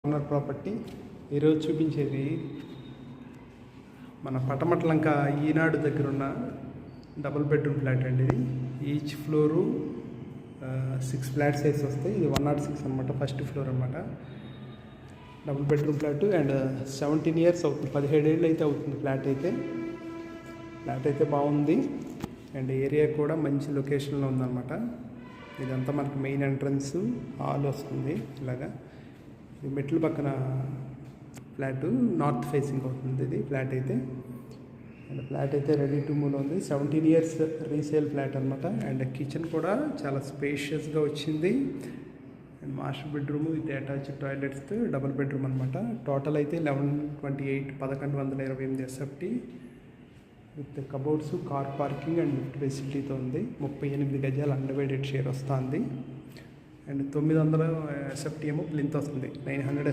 Corner property ఈరోజు చూపించేది మన పటమట్లంక ఈనాడు దగ్గర ఉన్న డబుల్ బెడ్రూమ్ ఫ్లాట్ అండి. ఇది ఈచ్ ఫ్లోరు 6 ఫ్లాట్స్ వేసి వస్తాయి. ఇది 106 అనమాట, ఫస్ట్ ఫ్లోర్ అనమాట. Double bedroom flat and 17 years అవుతుంది, 17 ఏళ్ళు అయితే అవుతుంది. ఫ్లాట్ అయితే బాగుంది అండ్ ఏరియా కూడా మంచి లొకేషన్లో ఉందన్నమాట. ఇదంతా మనకి మెయిన్ ఎంట్రన్స్ హాల్ వస్తుంది. ఇలాగా ఇది మెట్ల పక్కన ఫ్లాట్, నార్త్ ఫేసింగ్ అవుతుంది ఇది ఫ్లాట్ అయితే. అండ్ ఫ్లాట్ అయితే రెడీ టు మూవ్ ఉంది. 17 ఇయర్స్ రీసేల్ ఫ్లాట్ అనమాట. అండ్ కిచెన్ కూడా చాలా స్పేషియస్గా వచ్చింది. And master bedroom with attached toilets, double bedroom అనమాట. టోటల్ అయితే 1128 SFT with cupboards, car parking and lift ఫెసిలిటీతో ఉంది. 38 గజాలు అన్డివైడెడ్ షేర్ వస్తుంది. అండ్ 900 ఎస్ఎఫ్టీ ఏమో ప్లింత్ వస్తుంది. 900